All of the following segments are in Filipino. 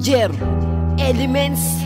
Roger Elements.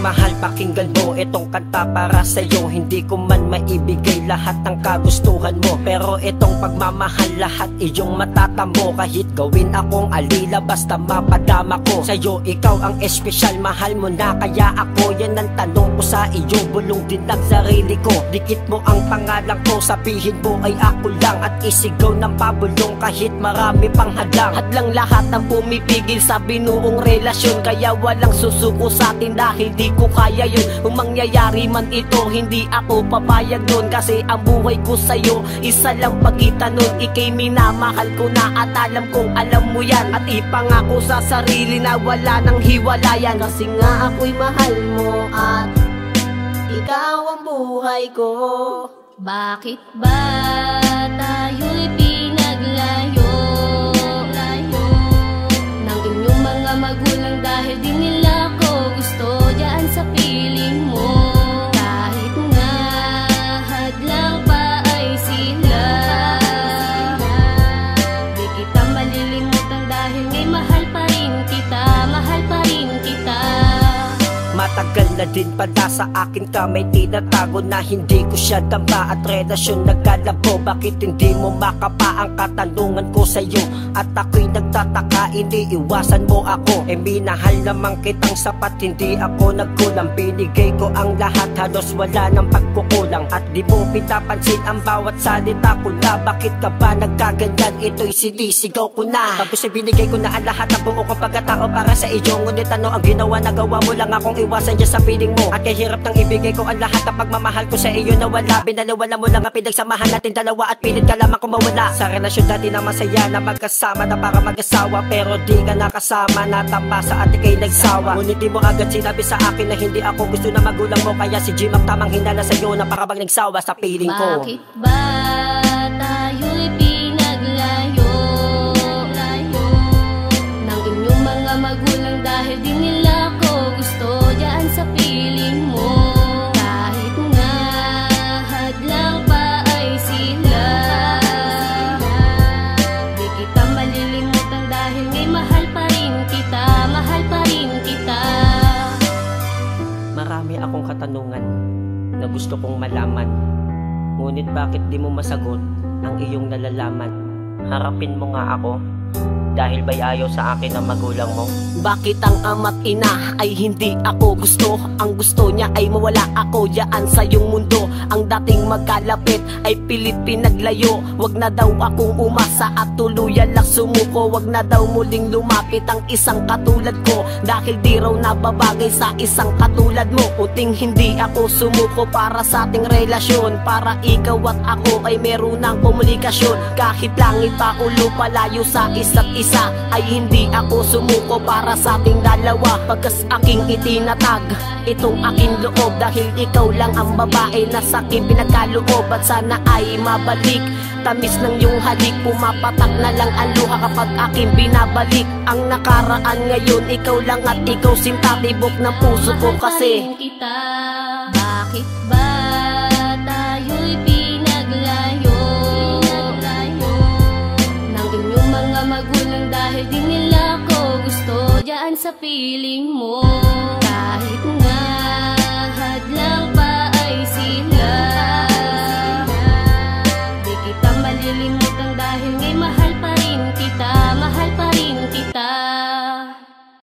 Mahal, pakinggan mo itong kanta para sa'yo. Hindi ko man maibigay lahat ng kagustuhan mo, pero itong pagmamahal lahat iyong matatamo. Kahit gawin akong alila basta mapadama ko sa'yo. Ikaw ang espesyal, mahal mo na kaya ako. Yan ang tanong ko sa iyo, bulong din ang sarili ko. Dikit mo ang pangalan ko, sabihin mo ay ako lang, at isigaw ng pabulong kahit marami pang hadlang. Hadlang lahat ang pumipigil sa binuong relasyon, kaya walang susuko sa atin dahil di ko kaya yun. Kung mangyayari man ito, hindi ako papayag nun, kasi ang buhay ko sa'yo isa lang pagitan nun. Ika'y minamahal ko na at alam kong alam mo yan, at ipangako sa sarili na wala nang hiwalayan. Kasi nga ako'y mahal mo at ikaw ang buhay ko. Bakit ba tayo'y pinaglayo ng inyong mga magulang dahil di nila ko gusto dyan sa piling mo? Kahit nga hadlang pa ay sila, di kita malilimutan dahil ngay mahal pa rin kita, mahal pa rin kita. Matagal na din pala sa akin ka may tinatago na hindi ko siya tamba at relasyon nagkalabo. Bakit hindi mo makapa ang katanungan ko sa'yo? At ako'y nagtataka, iniiwasan mo ako. Minahal naman kitang sapat, hindi ako nagkulang. Binigay ko ang lahat, halos wala ng pagkukulang. At di mo pinapansin ang bawat salita ko na. Bakit ka ba nagkaganyan? Ito'y sinisigaw ko na. Tapos ay binigay ko na ang lahat ng buo kong pagkatao para sa iyo. Ngunit ano ang ginawa? Nagawa mo lang akong iwasan dyan sa piling mo. At kahirap nang ibigay ko ang lahat ng pagmamahal ko sa iyo na wala. Binaliwala mo lang ang pinagsamahan natin dalawa, at pilit ka lamang kung mawala. Sa relasyon dati na masaya na magkasama na para mag-asawa, pero di ka nakasama, natapasa at ika'y nagsawa. Ngunit di mo agad sinabi sa akin na hindi ako gusto na magulang mo, kaya si Jim ang tamang hinala sa'yo na para bang nagsawa sa piling ko. Bakit ba tayo'y pinaglayo ng inyong mga magulang dahil di nila ko gusto dyan sa piling mo? Kahit nga hadlang pa ay sila, di kita malilimutan dahil ngay mahal pa rin kita, mahal pa rin kita. Marami akong katanungan na gusto kong malaman, ngunit bakit di mo masagot ang iyong nalalaman? Harapin mo nga ako, dahil ba'y ayaw sa akin ang magulang mo? Bakit ang ama't ina ay hindi ako gusto? Ang gusto niya ay mawala ako dyan sa iyong mundo. Ang dating magkalapit ay pilit pinaglayo. Wag na daw akong umasa at tuluyan lang sumuko. Wag na daw muling lumapit ang isang katulad ko, dahil di raw nababagay sa isang katulad mo. Unting hindi ako sumuko para sa ating relasyon, para ikaw at ako ay meron ng komunikasyon. Kahit langit pa o lupa layo sa isa't isa, ay hindi ako sumuko para sa ating dalawa. Pagkas aking itinatag itong aking loob, dahil ikaw lang ang babae na sa'kin pinagkaloob. At sana ay mabalik tamis ng iyong halik, pumapatak na lang ang luha kapag aking binabalik. Ang nakaraan ngayon, ikaw lang at ikaw sinta, tibok ng puso ko kasi kita. Bakit ba tayo'y pinaglayo ng inyong mga magulang dahil di nila ko gusto dyan sa piling mo? Kahit nga hadlang pa ay sila,